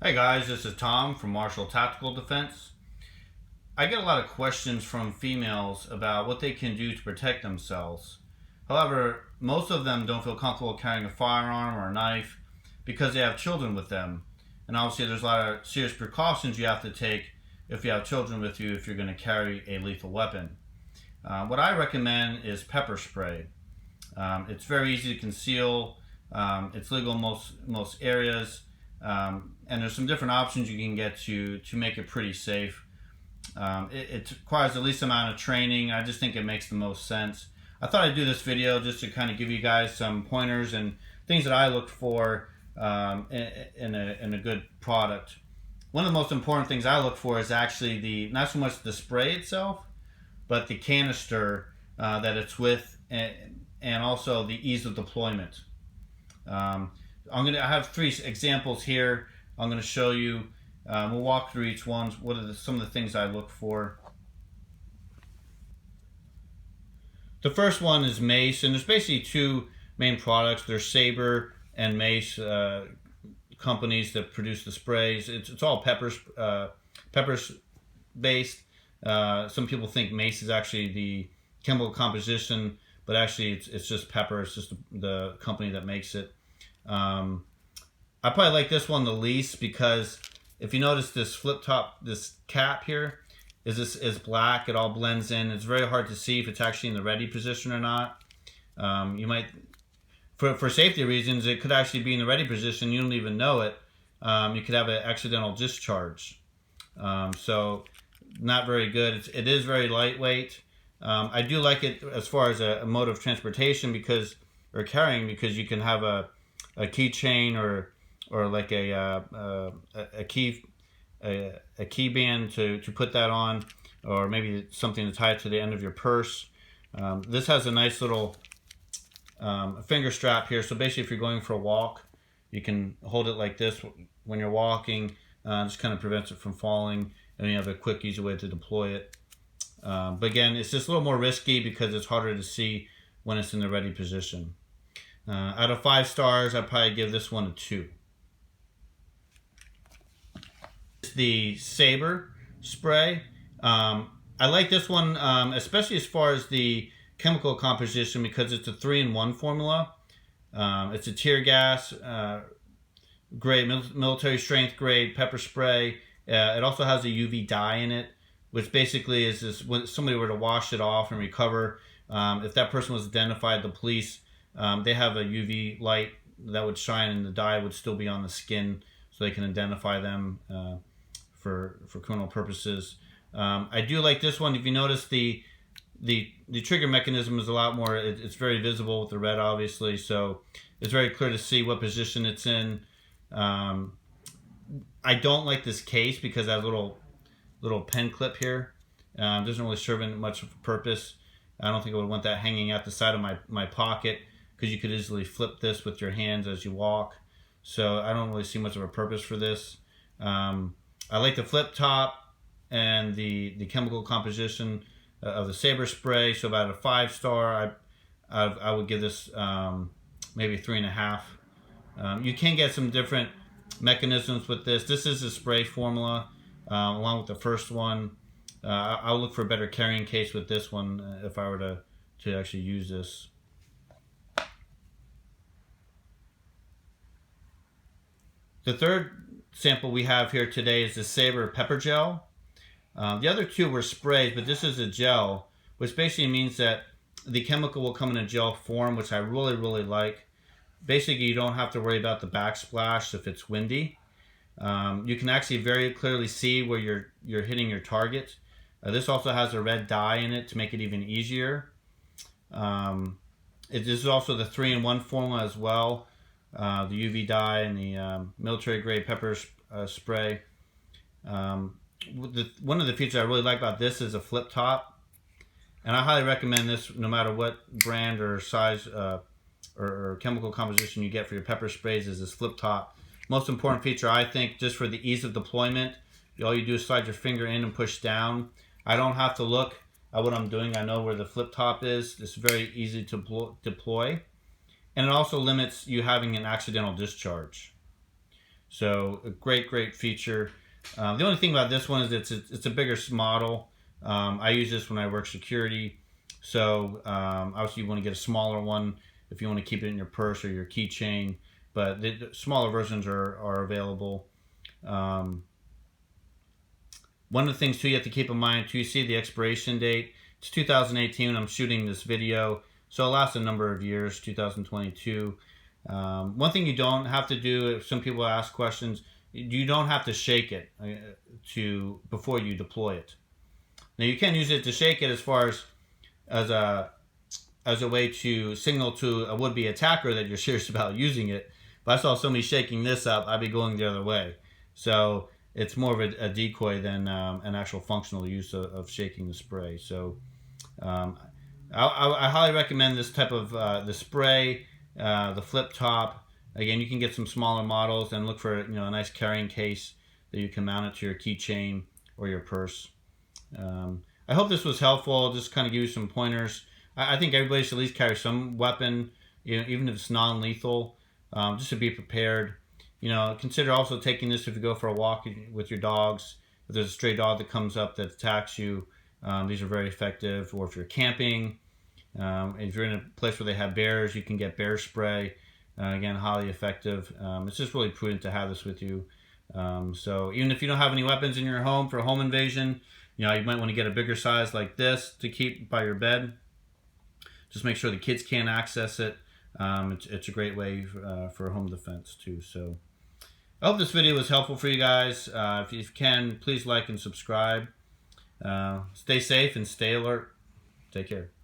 Hey guys, this is Tom from Marshall Tactical Defense. I get a lot of questions from females about what they can do to protect themselves. However, most of them don't feel comfortable carrying a firearm or a knife because they have children with them. And obviously there's a lot of serious precautions you have to take if you have children with you if you're going to carry a lethal weapon. What I recommend is pepper spray. It's very easy to conceal. It's legal in most areas. And there's some different options you can get to make it pretty safe. It requires the least amount of training. I just think it makes the most sense. I thought I'd do this video just to kind of give you guys some pointers and things that I look for in a good product. One of the most important things I look for is actually not so much the spray itself, but the canister that it's with, and also the ease of deployment. I have three examples here. I'm going to show you. We'll walk through each one. What are some of the things I look for? The first one is Mace, and there's basically two main products. There's Saber and Mace companies that produce the sprays. It's all peppers based. Some people think Mace is actually the chemical composition, but actually it's just pepper. It's just the company that makes it. I probably like this one the least because if you notice this flip top, this cap here is black. It all blends in. It's very hard to see if it's actually in the ready position or not. You might, for safety reasons, it could actually be in the ready position. You don't even know it. You could have an accidental discharge. So not very good. It is very lightweight. I do like it as far as a mode of transportation or carrying, because you can have a keychain or like a key band to put that on, or maybe something to tie it to the end of your purse. This has a nice little finger strap here, so basically if you're going for a walk, you can hold it like this when you're walking. Just kind of prevents it from falling, and you have a quick, easy way to deploy it. But again, it's just a little more risky because it's harder to see when it's in the ready position. Out of 5 stars, I'd probably give this one a 2. The Saber spray. I like this one, especially as far as the chemical composition, because it's a 3-in-1 formula. It's a tear gas grade, military strength grade pepper spray. It also has a UV dye in it, which basically is this: when somebody were to wash it off and recover, if that person was identified, the police, they have a UV light that would shine, and the dye would still be on the skin, so they can identify them for criminal purposes. I do like this one. If you notice, the trigger mechanism is a lot more. It's very visible with the red, obviously, so it's very clear to see what position it's in. I don't like this case because it has a little pen clip here. Doesn't really serve much of a purpose. I don't think I would want that hanging out the side of my pocket, because you could easily flip this with your hands as you walk. So I don't really see much of a purpose for this. I like the flip top and the chemical composition of the Saber spray. So about a 5 star, I would give this maybe 3.5. You can get some different mechanisms with this. This is a spray formula along with the first one. I'll look for a better carrying case with this one if I were to actually use this. The third sample we have here today is the Saber Pepper Gel. The other two were sprays, but this is a gel, which basically means that the chemical will come in a gel form, which I really, really like. Basically, you don't have to worry about the backsplash if it's windy. You can actually very clearly see where you're hitting your target. This also has a red dye in it to make it even easier. This is also the 3-in-1 formula as well. The UV dye and the military grade pepper spray. One of the features I really like about this is a flip top, and I highly recommend this no matter what brand or size or chemical composition you get for your pepper sprays, is this flip top. Most important feature, I think, just for the ease of deployment. All you do is slide your finger in and push down. I don't have to look at what I'm doing. I know where the flip top is. It's very easy to deploy. And it also limits you having an accidental discharge. So a great feature. The only thing about this one is it's a bigger model. I use this when I work security. So obviously you want to get a smaller one if you want to keep it in your purse or your keychain. But the smaller versions are available. One of the things too you have to keep in mind too, you see the expiration date. It's 2018 when I'm shooting this video, so it lasts a number of years, 2022. One thing you don't have to do, if some people ask questions, you don't have to shake it before you deploy it. Now you can use it to shake it as a way to signal to a would-be attacker that you're serious about using it. If I saw somebody shaking this up, I'd be going the other way. So it's more of a decoy than an actual functional use of shaking the spray. So I highly recommend this type of the spray, the flip top. Again, you can get some smaller models and look for a nice carrying case that you can mount it to your keychain or your purse. I hope this was helpful. Just kind of give you some pointers. I think everybody should at least carry some weapon, even if it's non-lethal, just to be prepared. Consider also taking this if you go for a walk with your dogs. If there's a stray dog that comes up that attacks you, these are very effective. Or if you're camping, if you're in a place where they have bears, you can get bear spray. Again, highly effective. It's just really prudent to have this with you. So even if you don't have any weapons in your home for a home invasion, you might want to get a bigger size like this to keep by your bed. Just make sure the kids can't access it. It's a great way for home defense too. So I hope this video was helpful for you guys. If you can, please like and subscribe. Stay safe and stay alert. Take care.